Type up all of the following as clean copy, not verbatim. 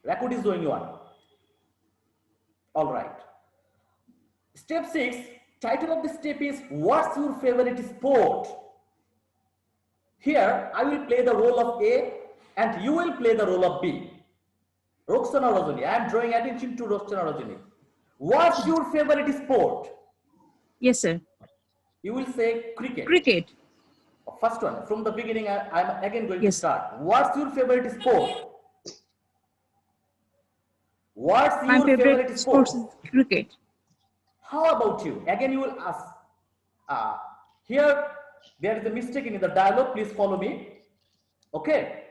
Record is going on. All right. Step 6, title of the step is what's your favorite sport? Here I will play the role of A and you will play the role of B. Roxana Rajani, I am drawing attention to Roxana Rajani. What's your favorite sport? Yes, sir. You will say cricket. Cricket. First one, from the beginning, I'm again going Yes. to start. What's your favorite sport? What's My your favorite sport? sports is cricket. How about you? Again, you will ask. Here, there is a mistake in the dialogue. Please follow me. Okay.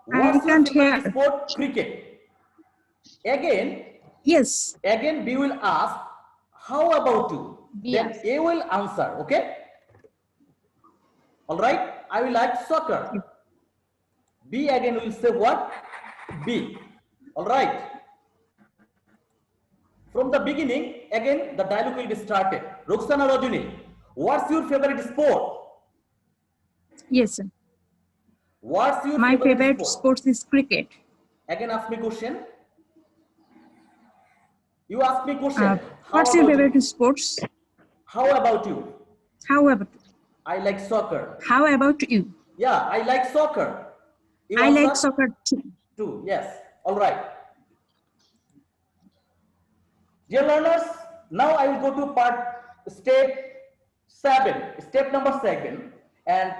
What's your favorite sport? Cricket. Again. Yes. Again, B will ask, how about you? Yes. Then A will answer. Okay. All right. I will like soccer. Yes. B again will say what? B. All right. From the beginning, again the dialogue will be started. Roxana Rajani, what's your favorite sport? Yes, sir. What's your My favorite sport? sports is cricket. Again, ask me question. You ask me question. What's your favorite sports? How about you? How about you? I like soccer. How about you? Yeah, I like soccer. You I like soccer too. Yes. All right. Dear learners, now I will go to step 7, step number 7. And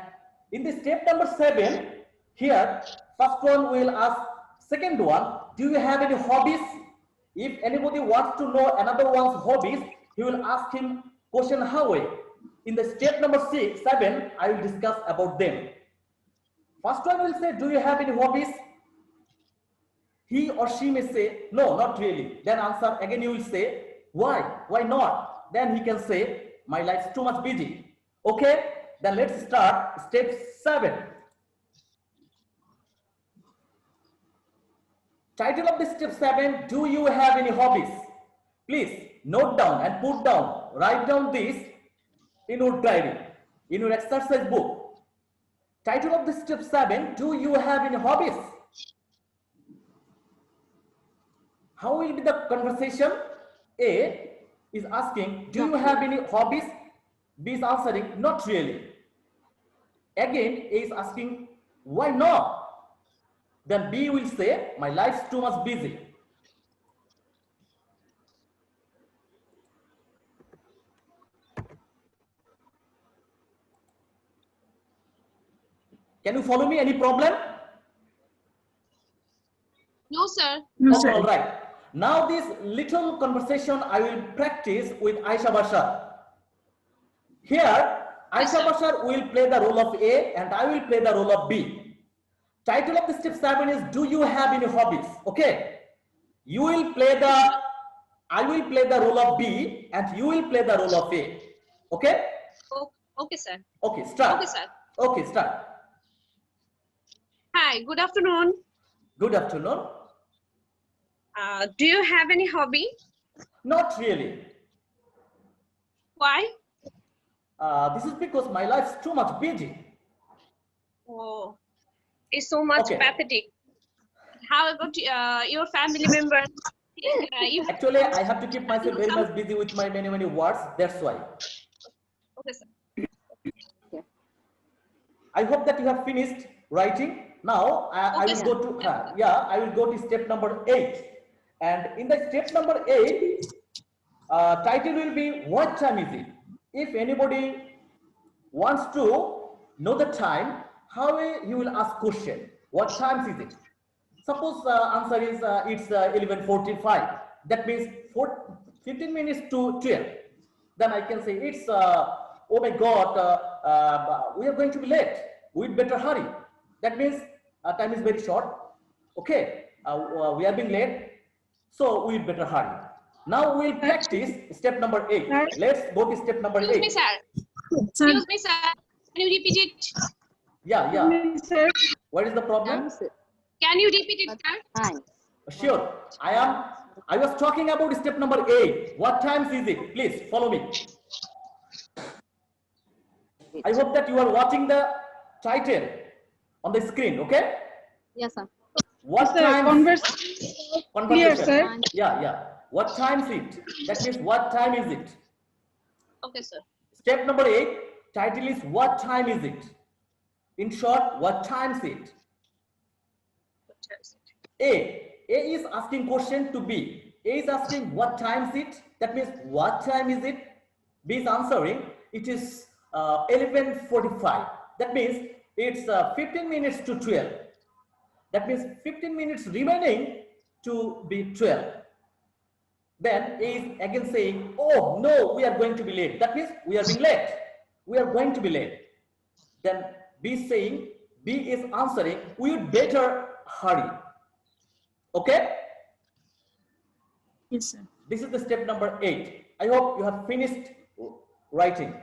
in the step number 7, here, first one we will ask, second one, do you have any hobbies? If anybody wants to know another one's hobbies, he will ask him question how way. In the step number 7, I will discuss about them. First one will say, do you have any hobbies? He or she may say, no, not really. Then answer again, you will say, why? Why not? Then he can say, my life is too much busy. Okay, then let's start step 7. Title of the step 7, do you have any hobbies? Please note down and put down, write down this in your diary, in your exercise book. Title of the step 7, do you have any hobbies? How will be the conversation? A is asking, do you have any hobbies? B is answering, not really. Again, A is asking, why not? Then B will say, my life is too much busy. Can you follow me? Any problem? No, sir. No, okay, sir. all right. Now this little conversation I will practice with Aisha Bashar. Here, Aisha Bashar will play the role of A and I will play the role of B. Title of the step 7 is, do you have any hobbies? Okay. You will play I will play the role of B and you will play the role of A. Okay? Okay, sir. Okay, start. Okay, sir. Okay, start. Hi, good afternoon. Good afternoon. Do you have any hobby? Not really. Why? This is because my life is too much busy. Oh, it's so much Okay. pathetic. How about your family members? Actually, I have to keep myself very much busy with my many words. That's why. Okay, sir. I hope that you have finished writing. Now I will go to I will go to step number 8. And in the step number 8, title will be what time is it? If anybody wants to know the time, how you will ask question? What time is it? Suppose answer is it's 11:45. That means 15 minutes to 12. Then I can say it's oh my God, we are going to be late. We'd better hurry. That means time is very short. Okay, we are being late, so we'd better hurry. Now we'll practice step number 8. Let's go to step number 8. Excuse me, sir. Excuse me, sir. Can you repeat it? Yeah. What is the problem? Can you repeat it, sir? Sure. I was talking about step number 8. What times is it? Please follow me. I hope that you are watching the title. on the screen, okay? Yes, sir. What Sir, time? clear, Conversation. sir. Yeah, yeah. What time is it? That means what time is it? Okay, sir. Step number 8, title is what time is it? In short, what time is it? A is asking question to B. A is asking what time is it? That means what time is it? B is answering it is 11:45. That means it's 15 minutes to 12. That means 15 minutes remaining to be 12. Then A is again saying, oh no, we are going to be late. That means we are being late. We are going to be late. Then B is saying, B is answering, we would better hurry. Okay? Yes, sir. This is the step number 8. I hope you have finished writing.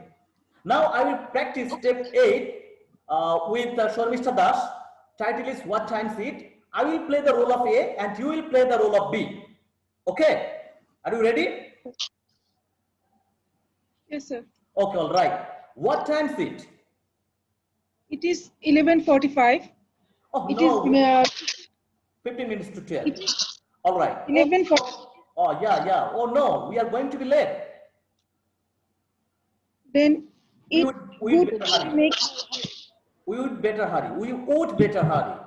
Now I will practice step 8 with Sharmishta Das. Title is what time is it? I will play the role of A and you will play the role of B. Okay? Are you ready? Yes, sir. Okay, all right. What time is it? It is 11:45. Oh It no, is 15 minutes to 12. All right. 11:40. Oh yeah, yeah. Oh no, we are going to be late. Then We it would would better hurry. make We would better hurry. We would better hurry.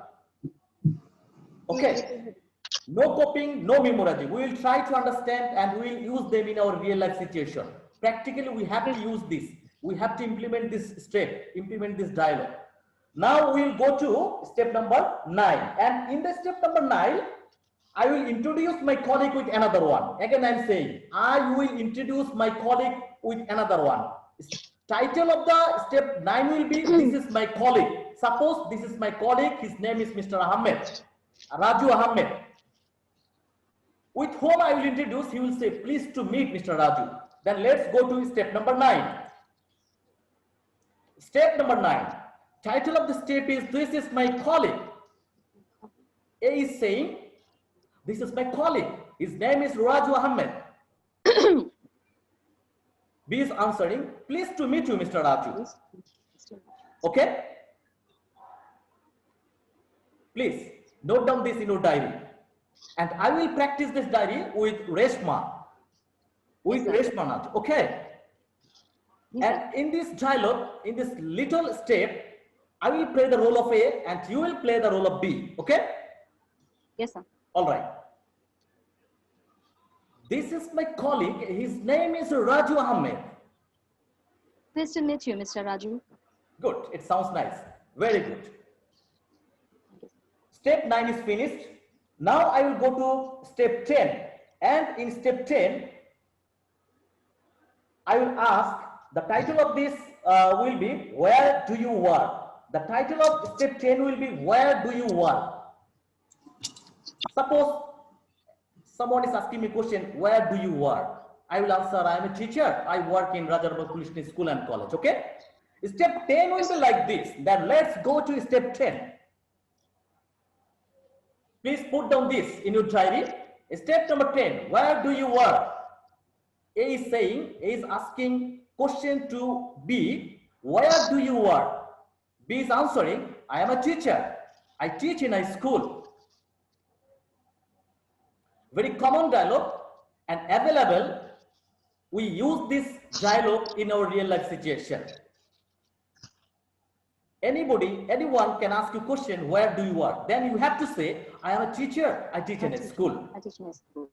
Okay. No copying, no memorizing. We will try to understand and we will use them in our real life situation. Practically, we have to use this. We have to implement this step, implement this dialogue. Now we will go to step number 9. And in the step number 9, I will introduce my colleague with another one. Again, I am saying, I will introduce my colleague with another one. Title of the step 9 will be, this is my colleague. Suppose this is my colleague, his name is Mr. Ahmed, Raju Ahmed. With whom I will introduce, he will say, pleased to meet Mr. Raju. Then let's go to step number 9. Step number 9. Title of the step is, this is my colleague. A is saying, this is my colleague. His name is Raju Ahmed. B is answering, pleased to meet you, Mr. Raju. Okay? Please note down this in your diary. And I will practice this diary with Reshma. With Reshma Naj. Okay? And in this dialogue, in this little step, I will play the role of A and you will play the role of B. Okay? Yes, sir. All right. This is my colleague. His name is Raju Ahmed. Pleased to meet you, Mr. Raju. Good. It sounds nice. Very good. Step 9 is finished. Now I will go to step 10. And in step 10, I will ask, the title of this will be, where do you work? The title of step 10 will be, where do you work? Suppose someone is asking me a question, where do you work? I will answer, I am a teacher. I work in Rajarpur Police School and College. Okay? Step 10 will be like this. Then let's go to step 10. Please put down this in your diary. Step number 10, where do you work? A is saying, A is asking question to B, where do you work? B is answering, I am a teacher. I teach in a school. Very common dialogue and available. We use this dialogue in our real life situation. Anybody, anyone can ask you a question, where do you work? Then you have to say, I am a teacher. I teach in a school. I teach in a school.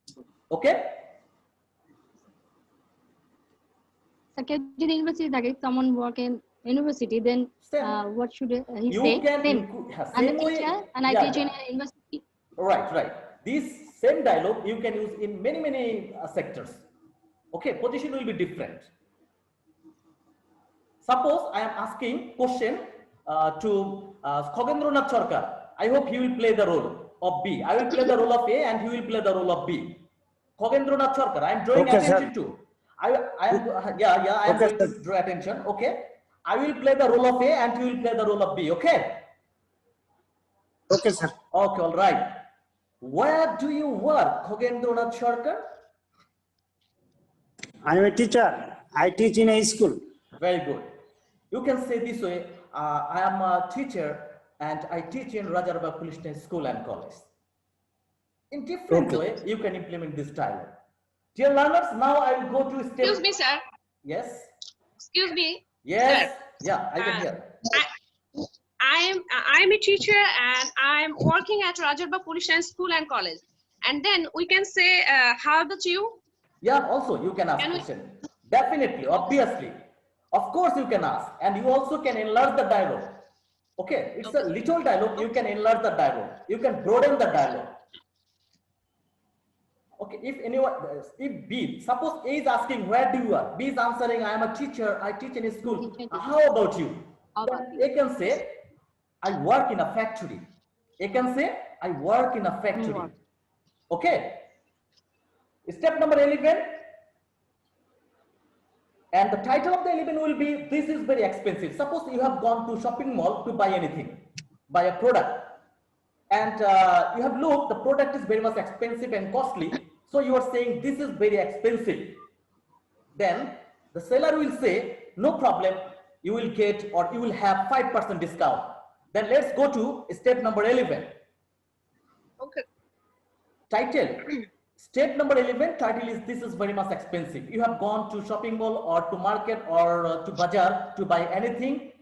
Okay? So, can you university target someone work in university? Then what should he You say? can Same. include, I'm same a way. teacher and I Yeah, teach in yeah. a university. Right, right. This same dialogue you can use in many sectors. Okay, position will be different. Suppose I am asking question to Khogendranath Sarkar. I hope he will play the role of B. I will play the role of A and he will play the role of B. Khogendranath Sarkar, I am drawing attention to. I am going to draw attention. Okay. I will play the role of A and you will play the role of B. Okay. Okay, sir. Okay, all right. Where do you work, Khogendranath Sarkar? I am a teacher. I teach in a school. Very good. You can say this way, I am a teacher and I teach in Rajarabagh Police Station School and College. In different Okay. way, you can implement this dialogue. Dear learners, now I will go to step. Excuse me, sir. Yes. Excuse me. Yes. Sir. Yeah, I can Uh, hear. I'm a teacher and I'm working at Rajarba Police Station School and College. And then we can say, how about you? Yeah, also you can ask Can we- question. Definitely, obviously. Of course you can ask, and you also can enlarge the dialogue. Okay, it's a little dialogue, you can enlarge the dialogue. You can broaden the dialogue. Okay, if anyone, if B, suppose A is asking, where do you work? B is answering, I am a teacher, I teach in a school. How about you? How about Then A can say, I work in a factory. A can say, I work in a factory. work. Okay. Step number 11. And the title of the 11 will be, this is very expensive. Suppose you have gone to shopping mall to buy anything, buy a product. And you have looked, the product is very much expensive and costly. So you are saying this is very expensive. Then the seller will say, no problem, you will get or you will have 5% discount. Then let's go to step number 11. Okay. Title. Step number 11, title is, this is very much expensive. You have gone to shopping mall or to market or to bazaar to buy anything.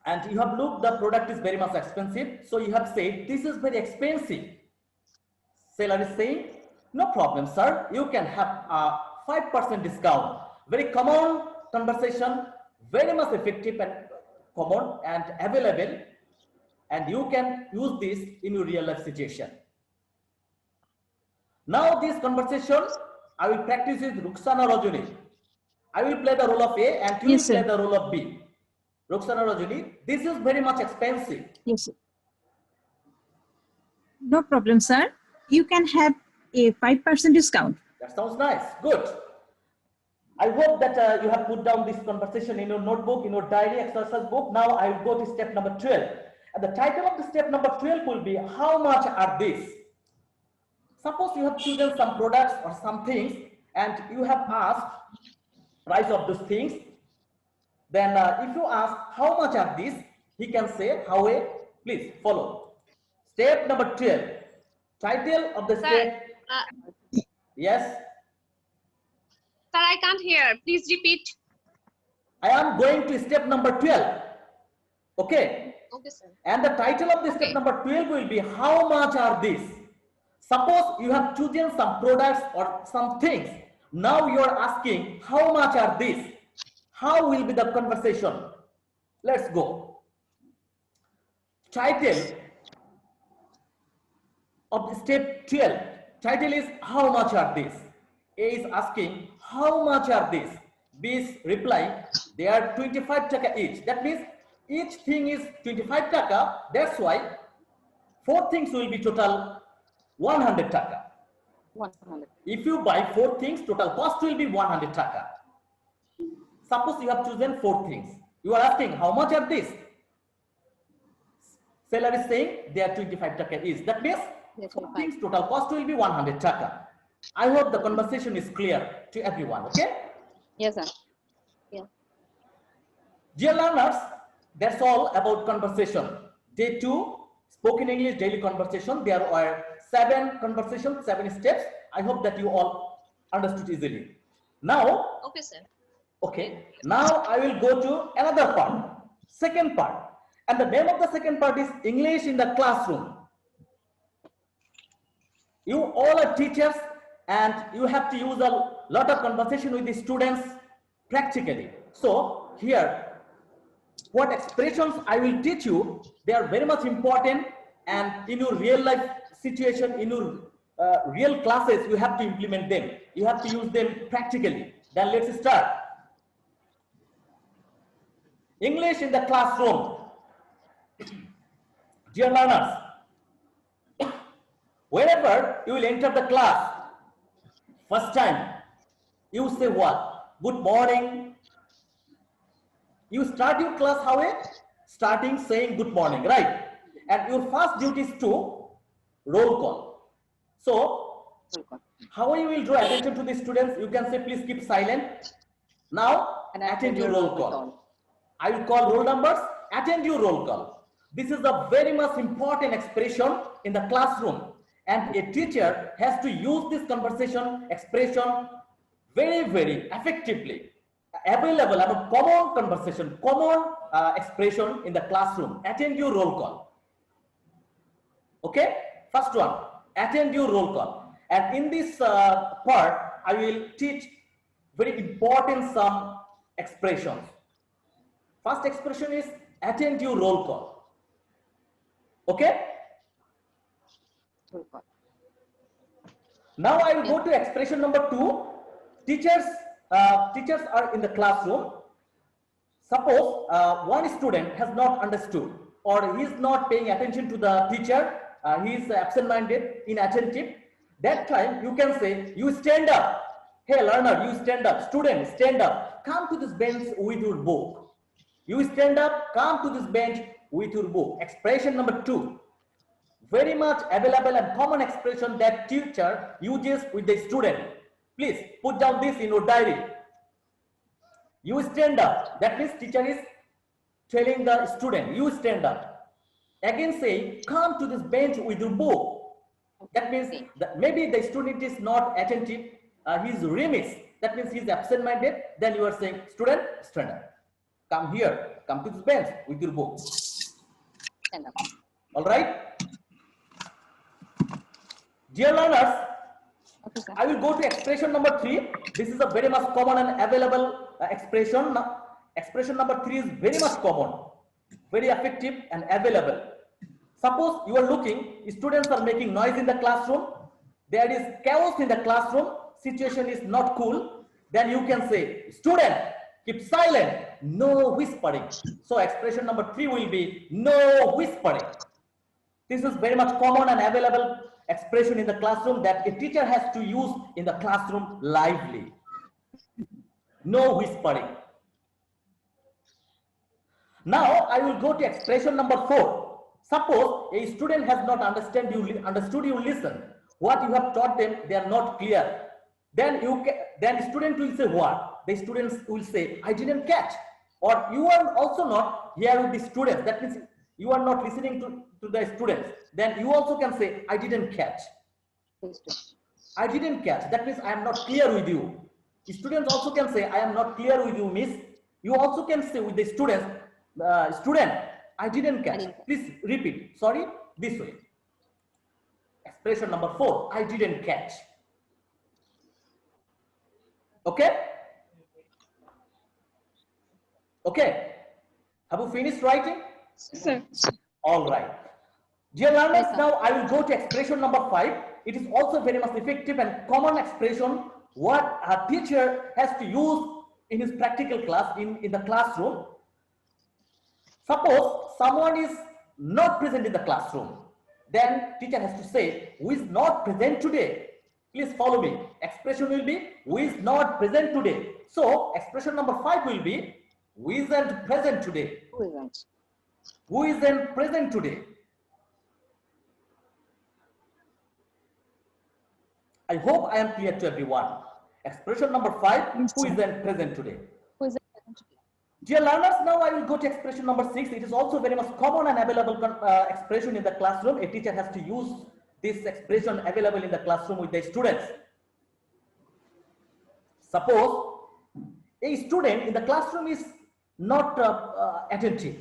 And you have looked, the product is very much expensive. So you have said, this is very expensive. Seller is saying, no problem, sir. You can have a 5% discount. Very common conversation, very much effective and common and available. And you can use this in your real life situation. Now this conversation, I will practice with Ruxana Rajuni. I will play the role of A and you Yes, will sir. play the role of B. Ruxana Rajuni, this is very much expensive. Yes, sir. No problem, sir. You can have a 5% discount. That sounds nice. Good. I hope that you have put down this conversation in your notebook, in your diary, exercise book. Now I will go to step number 12. And the title of the step number 12 will be, how much are these? Suppose you have chosen some products or some things and you have asked price of those things. Then if you ask, how much are these? He can say, how a? Please follow. Step number 12. Title of the Sir, step. uh, Yes. sir, I can't hear. Please repeat. I am going to step number 12. Okay. Okay, sir. And the title of the step Okay. number 12 will be, how much are these? Suppose you have chosen some products or some things. Now you are asking, how much are these? How will be the conversation? Let's go. Title of the step 12. Title is, how much are these? A is asking, how much are these? B is replying, they are 25 taka each. That means each thing is 25 taka. That's why 4 things will be total 100 taka. 100. If you buy 4 things, total cost will be 100 taka. Suppose you have chosen 4 things. You are asking, how much are these? Seller is saying they are 25 taka each. That means Yes, 4 25. things, total cost will be 100 taka. I hope the conversation is clear to everyone. Okay? Yes, sir. Yeah. Dear learners, that's all about conversation. Day 2, spoken English daily conversation. There are 7 conversations, 7 steps. I hope that you all understood easily. Now, Okay, sir. okay, now I will go to another part, second part. And the name of the second part is English in the classroom. You all are teachers and you have to use a lot of conversation with the students practically. So here, what expressions I will teach you, they are very much important, and in your real life situation, in your real classes, you have to implement them. You have to use them practically. Then let's start. English in the classroom. Dear learners, whenever you will enter the class, first time, you say what? Good morning. You start your class how? Starting saying good morning, right? And your first duty is to roll call. So, how you will draw attention to the students? You can say, please keep silent. Now, And attend your roll call. I will call roll numbers, attend your roll call. This is a very much important expression in the classroom, and a teacher has to use this conversation expression very effectively. Available and a common conversation, common expression in the classroom. Attend your roll call. Okay, first one, attend your roll call. And in this part, I will teach very important some expressions. First expression is attend your roll call. Okay. Now I will go to expression number 2. Teachers are in the classroom. Suppose one student has not understood or he is not paying attention to the teacher. He is absent-minded, inattentive. That time you can say, you stand up. Hey learner, you stand up. Student, stand up. Come to this bench with your book. You stand up, come to this bench with your book. Expression number 2. Very much available and common expression that teacher uses with the student. Please put down this in your diary. You stand up. That means teacher is telling the student, you stand up. Again say, come to this bench with your book. That means that maybe the student is not attentive. He is remiss. That means he is absent-minded. Then you are saying, student, stand up. Come here. Come to this bench with your book. Stand up. All right. Dear learners, Okay, sir. I will go to expression number 3. This is a very much common and available expression. Expression number 3 is very much common, very effective and available. Suppose you are looking, students are making noise in the classroom. There is chaos in the classroom. Situation is not cool. Then you can say, student, keep silent, no whispering. So expression number 3 will be no whispering. This is very much common and available expression in the classroom that a teacher has to use in the classroom lively. No whispering. Now I will go to expression number 4. Suppose a student has not understood you listen. What you have taught them, they are not clear. Then student will say what? The students will say, I didn't catch. Or you are also not here with the students. That means you are not listening to the students. Then you also can say, I didn't catch. I didn't catch. That means I am not clear with you. The students also can say, I am not clear with you, miss. You also can say with the students, student, I didn't catch. Please repeat. Sorry, this way. Expression number 4, I didn't catch. Okay? Okay. Have you finished writing? Sir. All right. Dear learners, now I will go to expression number 5. It is also very much effective and common expression what a teacher has to use in his practical class, in the classroom. Suppose someone is not present in the classroom. Then teacher has to say, who is not present today? Please follow me. Expression will be, who is not present today. So expression number 5 will be, who isn't present today? Who isn't? Who isn't present today? I hope I am clear to everyone. Expression number 5, who isn't present today? Who isn't? Dear learners, now I will go to expression number 6. It is also very much common and available expression in the classroom. A teacher has to use this expression available in the classroom with the students. Suppose a student in the classroom is not attentive,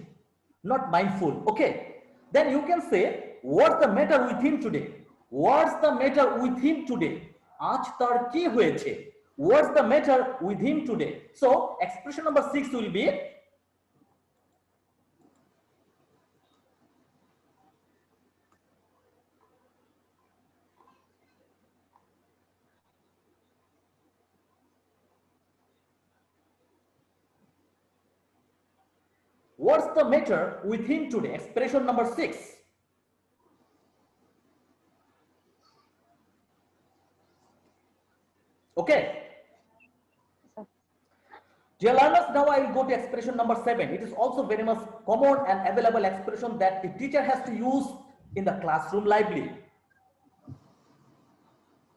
not mindful. Okay, then you can say, what's the matter with him today? What's the matter with him today? Aaj tar ki hoyeche? What's the matter with him today? So expression number 6 will be, what's the matter with him today? Expression number 6. Okay. Dear learners, now I will go to expression number 7. It is also very much common and available expression that the teacher has to use in the classroom lively.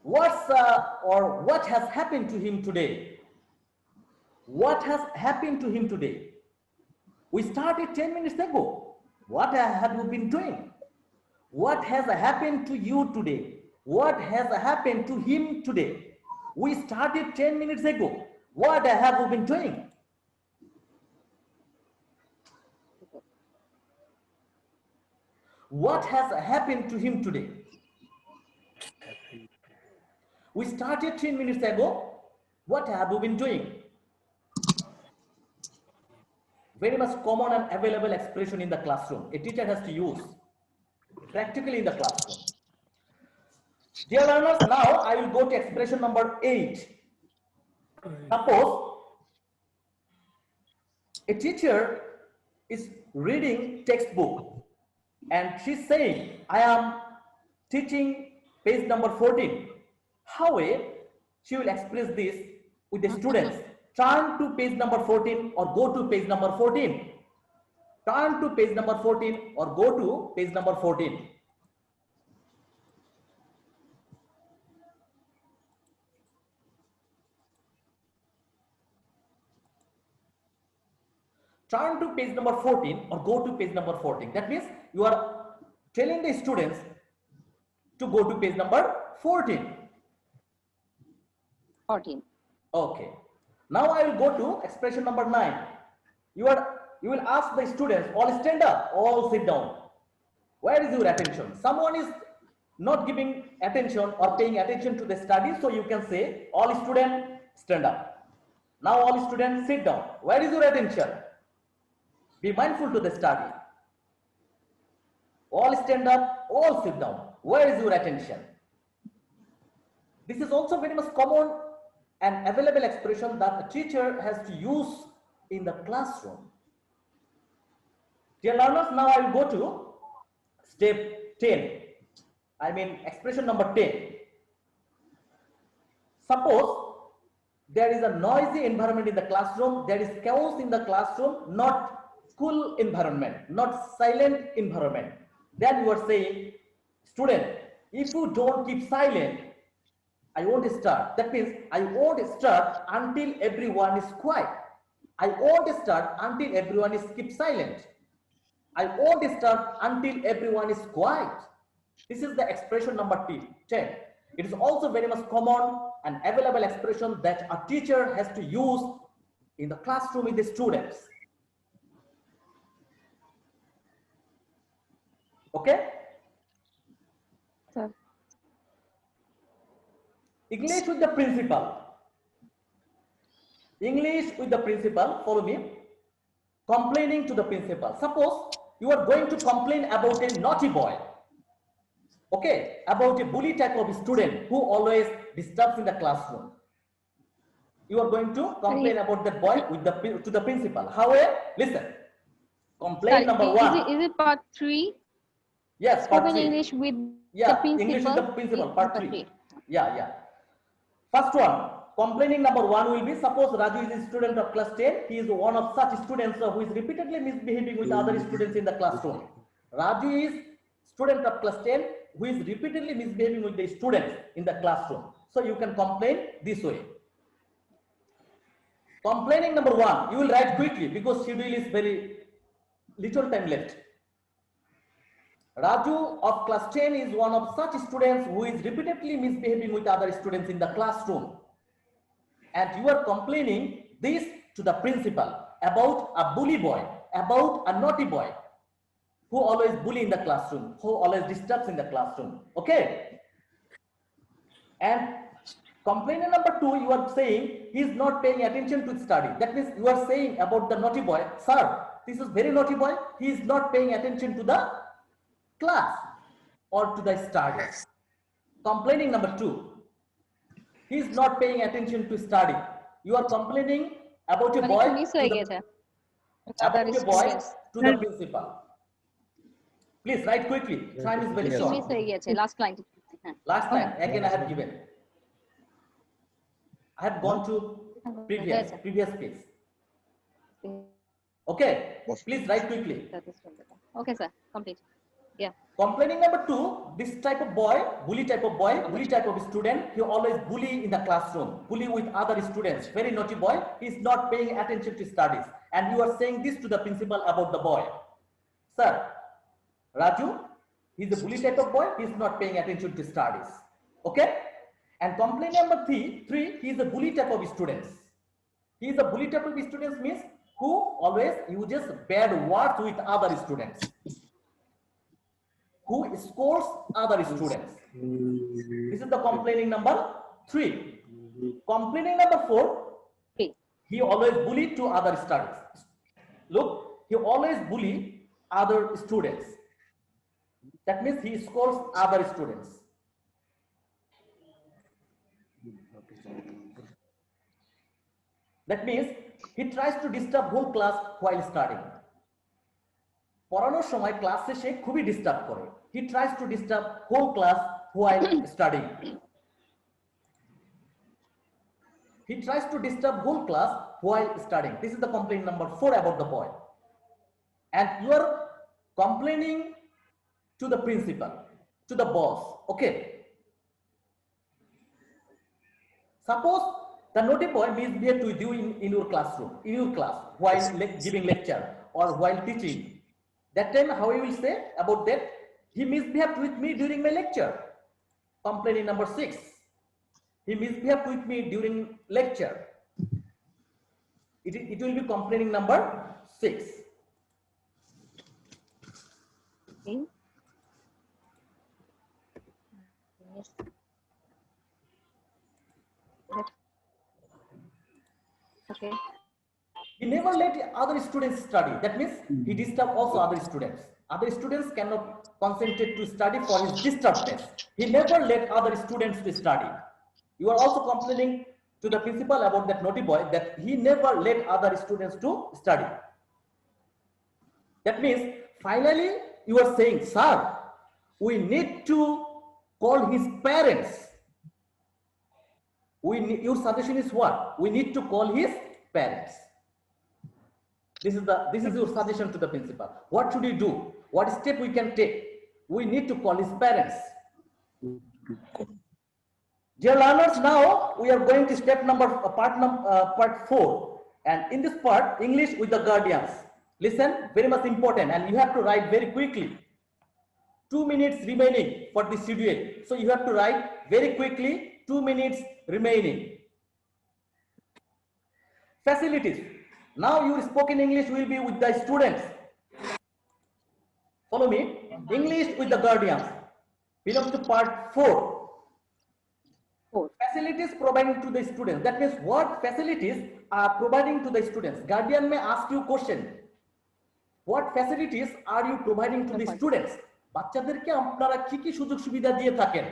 What has happened to him today? What has happened to him today? We started 10 minutes ago. What have you been doing? What has happened to you today? What has happened to him today? We started 10 minutes ago. What have you been doing? What has happened to him today? We started 10 minutes ago. What have you been doing? Very much common and available expression in the classroom. A teacher has to use practically in the classroom. Dear learners, now I will go to expression number 8. Suppose a teacher is reading textbook and she's saying, I am teaching page number 14. How she will express this with the students? Turn to page number 14 or go to page number 14. Turn to page number 14 or go to page number 14. Turn to page number 14 or go to page number 14. That means you are telling the students to go to page number 14. 14. Okay. Now I will go to expression number 9. You will ask the students, all stand up, all sit down. Where is your attention? Someone is not giving attention or paying attention to the study, so you can say, all students stand up. Now all students sit down. Where is your attention? Be mindful to the study. All stand up, all sit down. Where is your attention? This is also very much common and available expression that a teacher has to use in the classroom. Dear learners, now I will go to step 10. I mean expression number 10. Suppose there is a noisy environment in the classroom, there is chaos in the classroom, not cool environment, not silent environment. Then you are saying, student, if you don't keep silent, I won't start. That means I won't start until everyone is quiet. I won't start until everyone is keep silent. I won't start until everyone is quiet. This is the expression number 10. It is also very much common and available expression that a teacher has to use in the classroom with the students. Okay? Sir. English with the principal. English with the principal, follow me. Complaining to the principal. Suppose you are going to complain about a naughty boy. Okay, about a bully type of student who always disturbs in the classroom. You are going to complain about that boy with to the principal. However, listen. Complaint Sorry, number 1. Is it part 3? Yes, part Spoken 3. English with Yeah, the principal. English with the principal, part 3. 3. Yeah. First one, complaining number 1 will be, suppose Raju is a student of class 10. He is one of such students who is repeatedly misbehaving with other students in the classroom. Raju is student of class 10 who is repeatedly misbehaving with the students in the classroom. So you can complain this way. Complaining number 1, you will write quickly because schedule is very little time left. Raju of class 10 is one of such students who is repeatedly misbehaving with other students in the classroom. And you are complaining this to the principal about a bully boy, about a naughty boy who always bully in the classroom, who always disturbs in the classroom. Okay? And complaint number 2, you are saying he is not paying attention to study. That means you are saying about the naughty boy, sir, this is very naughty boy, he is not paying attention to the class or to the studies. Complaining number 2, he is not paying attention to study. You are complaining about a boy to the principal. Please write quickly. Time is very short. Last line. Last line again I have given. I have gone to previous page. Okay, please write quickly. Okay, sir. Complete. Yeah. Complaining number 2, this type of boy, bully type of boy, bully type of student, he always bully in the classroom, bully with other students, very naughty boy, he is not paying attention to studies. And you are saying this to the principal about the boy. Sir, Raju, he's a bully type of boy, he's not paying attention to studies. Okay? And complaint number three, he is a bully type of students. He is a bully type of students means who always uses bad words with other students. Who scores other students. This is the complaining number 3. Complaining number 4, Okay. he always bullied to other students. Look, he always bully other students. That means he scores other students. That means he tries to disturb whole class while studying. পড়ানোর সময় ক্লাসে সে খুবই disturb করে। He tries to disturb whole class while studying. He tries to disturb whole class while studying. This is the complaint number 4 about the boy. And you are complaining to the principal, to the boss. Okay. Suppose the naughty boy misbehaved with you in your classroom, in your class, while giving lecture or while teaching. That time, how you will say about that? He misbehaved with me during my lecture. Complaining number 6. He misbehaved with me during lecture. It will be complaining number 6. Okay. Yes. Okay. He never let other students study. That means he disturbs also other students. Other students cannot concentrate to study for his disturbance. He never let other students to study. You are also complaining to the principal about that naughty boy that he never let other students to study. That means finally you are saying, sir, we need to call his parents. Your suggestion is what? We need to call his parents. This is your suggestion to the principal. What should we do? What step we can take? We need to call his parents. Dear learners, now we are going to step part 4, and in this part, English with the guardians. Listen, very much important, and you have to write very quickly. 2 minutes remaining for the schedule, so you have to write very quickly. 2 minutes remaining. Facilities. Now your spoken English will be with the students. Follow me. English with the guardians belongs to part 4. Facilities providing to the students. That means what facilities are providing to the students. Guardian may ask you question. What facilities are you providing to the students? বাচ্চাদেরকে আপনারা কি কি সুযোগ সুবিধা দিয়ে থাকেন?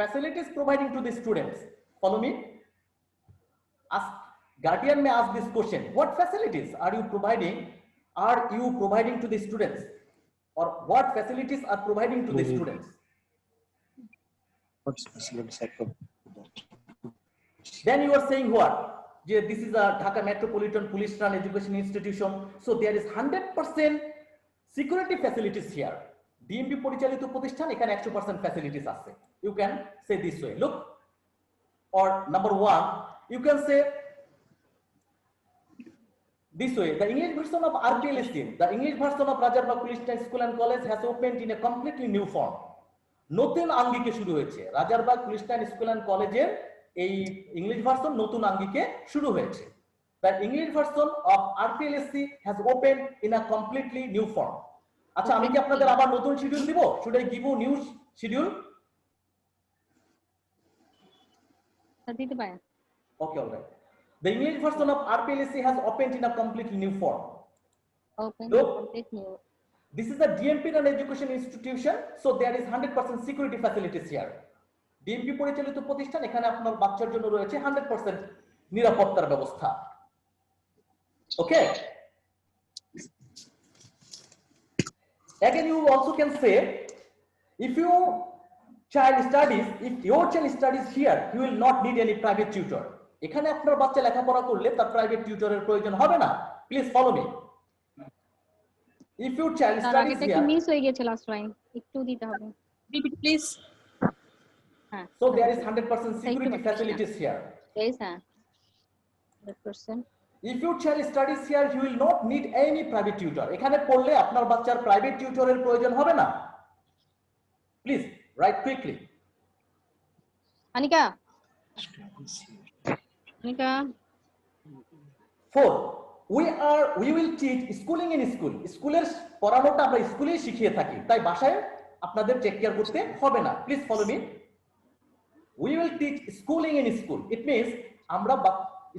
Facilities providing to the students. Follow me. Guardian may ask this question. What facilities are you providing to the students? Or what facilities are providing to the students? What facilities are Then you are saying what? Yeah, this is a Dhaka Metropolitan Police Run Education Institution. So there is 100% security facilities here. DMP পরিচালিত প্রতিষ্ঠান এখানে 100% facilities আছে. You can say this way. Look, or number 1, you can say this way. The English version of RPLSC, the English version of Rajarbagh Police School and College has opened in a completely new form. নতুন আঙ্গিকে শুরু হয়েছে। Rajarbagh police school and কলেজের এই English version নতুন আঙ্গিকে শুরু হয়েছে। The English version of RPLSC has opened in a completely new form. আচ্ছা, আমি কি আপনাদের আবার নতুন শিডিউল দিব? Should I give you new schedule? দিতে পারেন। Okay, all right. The English version of RPLSC has opened in a completely new form. Open Look. complete new. This is a DMP run education institution, so there is 100% security facilities here. DMP পরিচালিত প্রতিষ্ঠান, এখানে আপনার বাচ্চার জন্য রয়েছে 100% নিরাপত্তার ব্যবস্থা। Okay. Again, you also can say, if your child studies here, he will not need any private tutor. এখানে আপনার বাচ্চা লেখাপড়া করলে তার প্রাইভেট টিউটরের প্রয়োজন হবে না। Please follow me. If your child studies এটা কি here, মিস হয়ে গেছে লাস্ট লাইন, একটু দিতে হবে। Repeat, please. হ্যাঁ। so there is 100% security facilities here. Yes, হ্যাঁ। 100%. if your child studies here, he will not need any private tutor. এখানে পড়লে আপনার বাচ্চার প্রাইভেট টিউটরের প্রয়োজন হবে না। Please write quickly. Anika. Anika. 4. We will teach schooling in school. স্কুলের পড়ানোটা আমরা স্কুলেই শিখিয়ে থাকি, তাই বাসায় আপনাদের টেক কেয়ার করতে হবে না। Please follow me. We will teach schooling in school. It means আমরা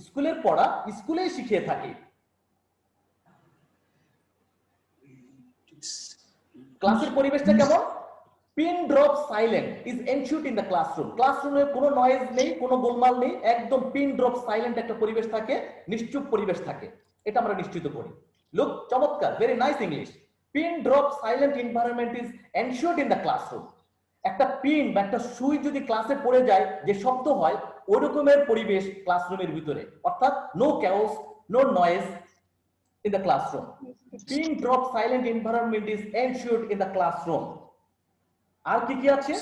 স্কুলের পড়া স্কুলেই শিখিয়ে থাকি। ক্লাসের পরিবেশটা কেমন? Pin drop silent is ensured in the classroom. ক্লাসরুমে কোনো নয়েজ নেই, কোনো গোলমাল নেই, একদম পিন ড্রপ সাইলেন্ট একটা পরিবেশ থাকে, নিশ্চুপ পরিবেশ থাকে, এটা আমরা নিশ্চিত করি। লুক, চমৎকার, very nice English. Pin drop silent environment is ensured in the classroom. একটা পিন বা একটা সুই যদি ক্লাসে পড়ে যায় যে শব্দ হয়, ওই রকমের পরিবেশ ক্লাসরুমের ভিতরে, অর্থাৎ no chaos, no noise in the classroom. Pin drop silent environment is ensured in the classroom. আর কি কি আছে?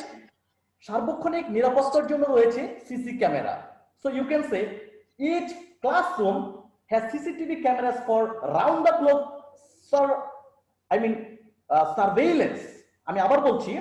সার্বক্ষণিক নিরাপত্তার জন্য রয়েছে CC camera. So you can say each classroom has CCTV cameras for round the clock surveillance. আমি আবার বলছি,